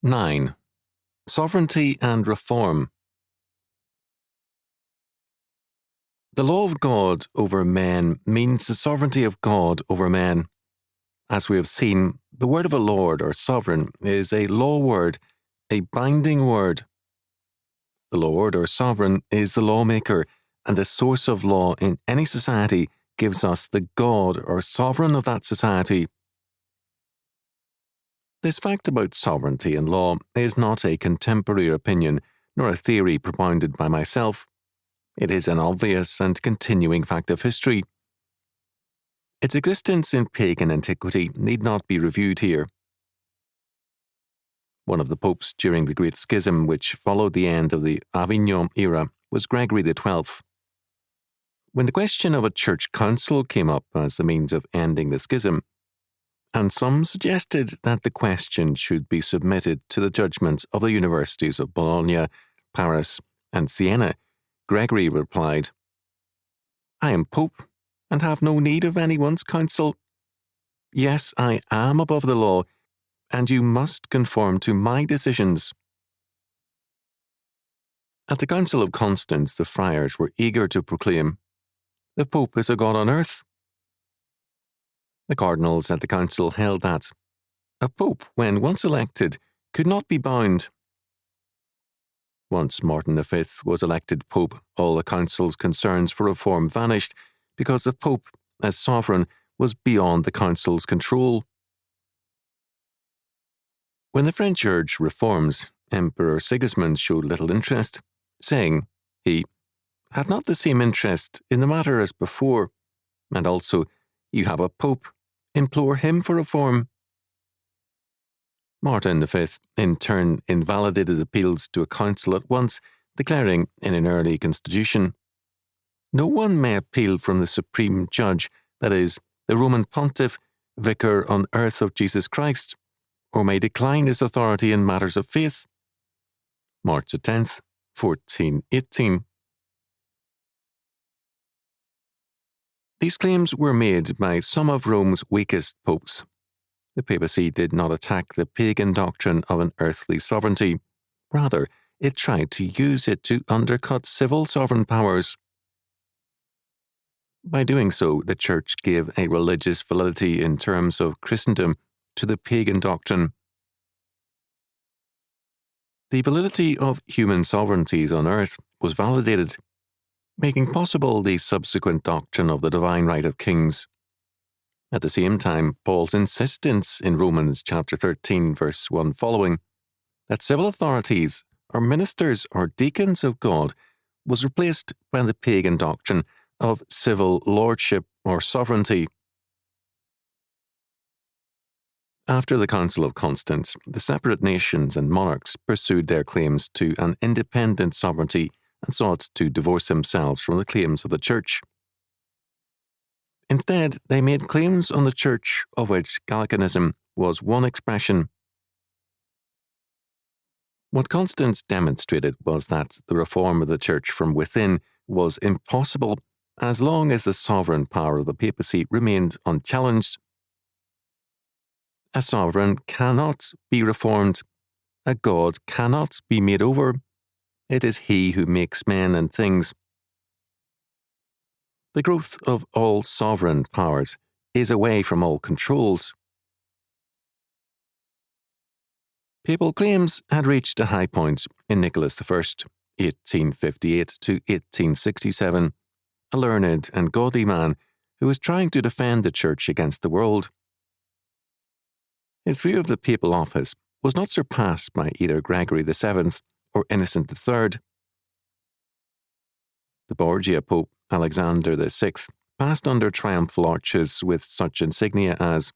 9. Sovereignty and Reform. The law of God over men means the sovereignty of God over men. As we have seen, the word of a lord or sovereign is a law word, a binding word. The lord or sovereign is the lawmaker, and the source of law in any society gives us the God or sovereign of that society. This fact about sovereignty and law is not a contemporary opinion, nor a theory propounded by myself. It is an obvious and continuing fact of history. Its existence in pagan antiquity need not be reviewed here. One of the popes during the Great Schism, which followed the end of the Avignon era, was Gregory XII. When the question of a church council came up as the means of ending the schism, and some suggested that the question should be submitted to the judgment of the universities of Bologna, Paris, and Siena, Gregory replied, "I am Pope, and have no need of anyone's counsel. Yes, I am above the law, and you must conform to my decisions." At the Council of Constance, the friars were eager to proclaim, "The Pope is a god on earth." The cardinals at the council held that a pope, when once elected, could not be bound. Once Martin V was elected pope, all the council's concerns for reform vanished because the pope, as sovereign, was beyond the council's control. When the French urged reforms, Emperor Sigismund showed little interest, saying he had not the same interest in the matter as before, and also, "You have a pope, implore him for reform." Martin V, in turn, invalidated appeals to a council at once, declaring in an early constitution, "No one may appeal from the supreme judge, that is, the Roman pontiff, vicar on earth of Jesus Christ, or may decline his authority in matters of faith." March 10th, 1418. These claims were made by some of Rome's weakest popes. The papacy did not attack the pagan doctrine of an earthly sovereignty. Rather, it tried to use it to undercut civil sovereign powers. By doing so, the Church gave a religious validity in terms of Christendom to the pagan doctrine. The validity of human sovereignties on earth was validated, making possible the subsequent doctrine of the divine right of kings. At the same time, Paul's insistence in Romans chapter 13, verse 1 following, that civil authorities or ministers or deacons of God was replaced by the pagan doctrine of civil lordship or sovereignty. After the Council of Constance, the separate nations and monarchs pursued their claims to an independent sovereignty and sought to divorce themselves from the claims of the Church. Instead, they made claims on the Church of which Gallicanism was one expression. What Constance demonstrated was that the reform of the Church from within was impossible as long as the sovereign power of the papacy remained unchallenged. A sovereign cannot be reformed. A god cannot be made over. It is he who makes men and things. The growth of all sovereign powers is away from all controls. Papal claims had reached a high point in Nicholas I, 1858 to 1867, a learned and godly man who was trying to defend the Church against the world. His view of the papal office was not surpassed by either Gregory VII or Innocent III. The Borgia Pope Alexander VI passed under triumphal arches with such insignia as,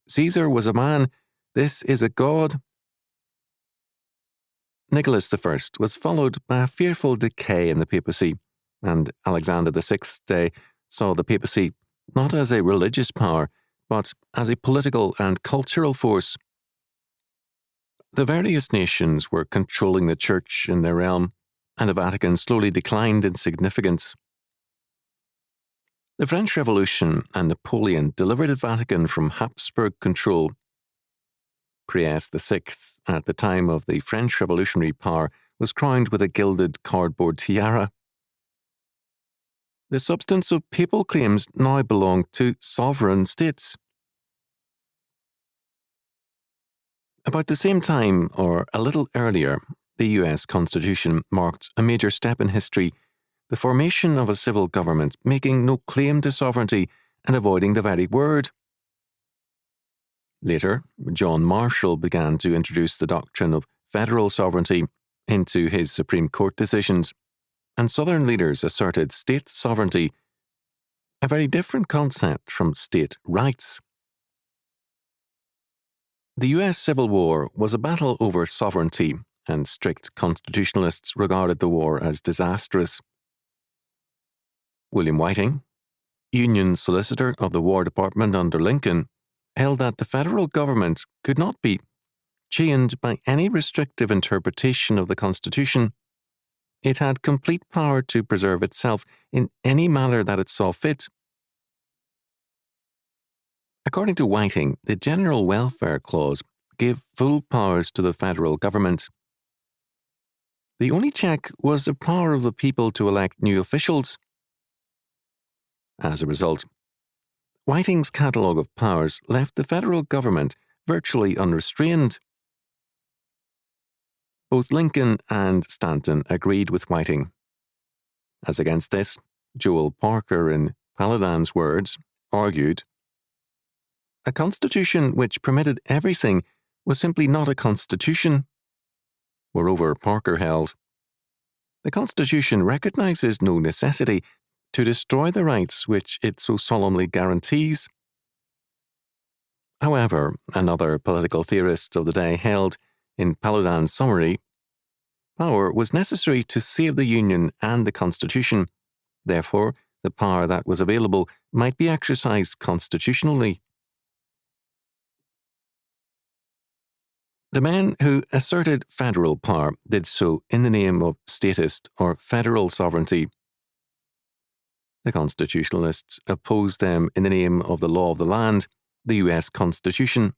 "Caesar was a man, this is a god." Nicholas I was followed by a fearful decay in the papacy, and Alexander VI saw the papacy not as a religious power, but as a political and cultural force. The various nations were controlling the Church in their realm, and the Vatican slowly declined in significance. The French Revolution and Napoleon delivered the Vatican from Habsburg control. Priest VI, at the time of the French Revolutionary Power, was crowned with a gilded cardboard tiara. The substance of papal claims now belonged to sovereign states. About the same time, or a little earlier, the US Constitution marked a major step in history, the formation of a civil government making no claim to sovereignty and avoiding the very word. Later, John Marshall began to introduce the doctrine of federal sovereignty into his Supreme Court decisions, and Southern leaders asserted state sovereignty, a very different concept from state rights. The US Civil War was a battle over sovereignty, and strict constitutionalists regarded the war as disastrous. William Whiting, Union Solicitor of the War Department under Lincoln, held that the federal government could not be chained by any restrictive interpretation of the Constitution. It had complete power to preserve itself in any manner that it saw fit. According to Whiting, the General Welfare Clause gave full powers to the federal government. The only check was the power of the people to elect new officials. As a result, Whiting's catalogue of powers left the federal government virtually unrestrained. Both Lincoln and Stanton agreed with Whiting. As against this, Joel Parker, in Paludan's words, argued, "A constitution which permitted everything was simply not a constitution." Moreover, Parker held, "The Constitution recognizes no necessity to destroy the rights which it so solemnly guarantees." However, another political theorist of the day held, in Paludan's summary, power was necessary to save the Union and the Constitution. Therefore, the power that was available might be exercised constitutionally. The men who asserted federal power did so in the name of statist or federal sovereignty. The constitutionalists opposed them in the name of the law of the land, the US Constitution.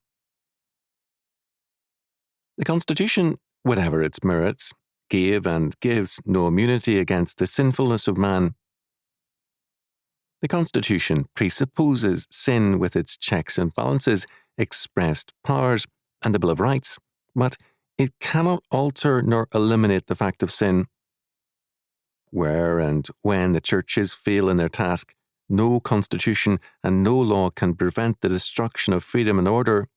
The Constitution, whatever its merits, gave and gives no immunity against the sinfulness of man. The Constitution presupposes sin with its checks and balances, expressed powers, and the Bill of Rights, but it cannot alter nor eliminate the fact of sin. Where and when the churches fail in their task, no constitution and no law can prevent the destruction of freedom and order.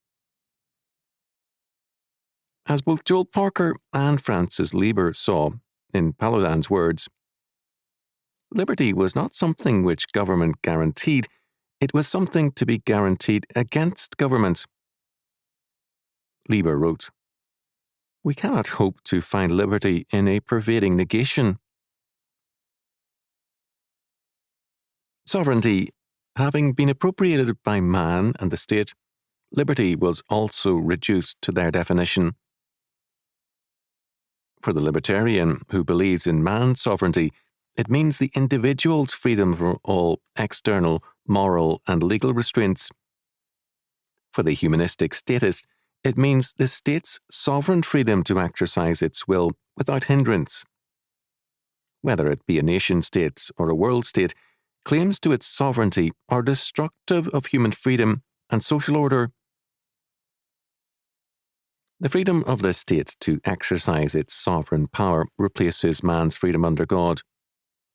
As both Joel Parker and Francis Lieber saw, in Paludan's words, liberty was not something which government guaranteed, it was something to be guaranteed against government. Lieber wrote, "We cannot hope to find liberty in a pervading negation." Sovereignty, having been appropriated by man and the state, liberty was also reduced to their definition. For the libertarian who believes in man's sovereignty, it means the individual's freedom from all external, moral, and legal restraints. For the humanistic statist, it means the state's sovereign freedom to exercise its will without hindrance. Whether it be a nation-state or a world-state, claims to its sovereignty are destructive of human freedom and social order. The freedom of the state to exercise its sovereign power replaces man's freedom under God.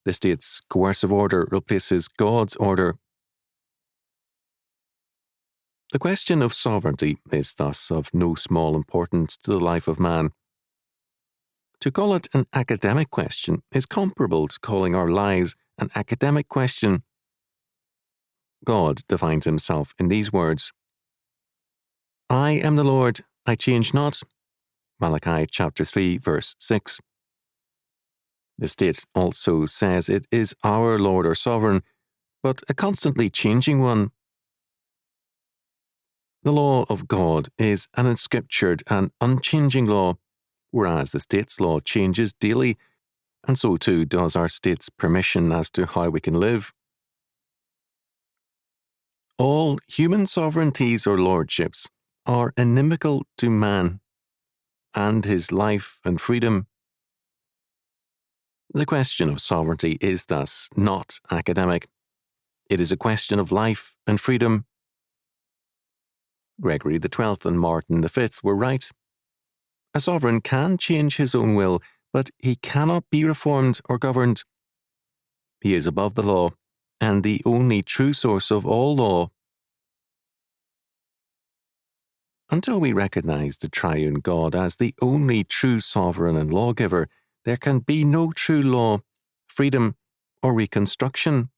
The state's coercive order replaces God's order. The question of sovereignty is thus of no small importance to the life of man. To call it an academic question is comparable to calling our lives an academic question. God defines himself in these words, "I am the Lord, I change not." Malachi chapter 3, verse 6. The state also says it is our Lord or sovereign, but a constantly changing one. The law of God is an unscriptured and unchanging law, whereas the state's law changes daily, and so too does our state's permission as to how we can live. All human sovereignties or lordships are inimical to man and his life and freedom. The question of sovereignty is thus not academic. It is a question of life and freedom. Gregory XII and Martin V were right. A sovereign can change his own will, but he cannot be reformed or governed. He is above the law, and the only true source of all law. Until we recognize the triune God as the only true sovereign and lawgiver, there can be no true law, freedom, or reconstruction.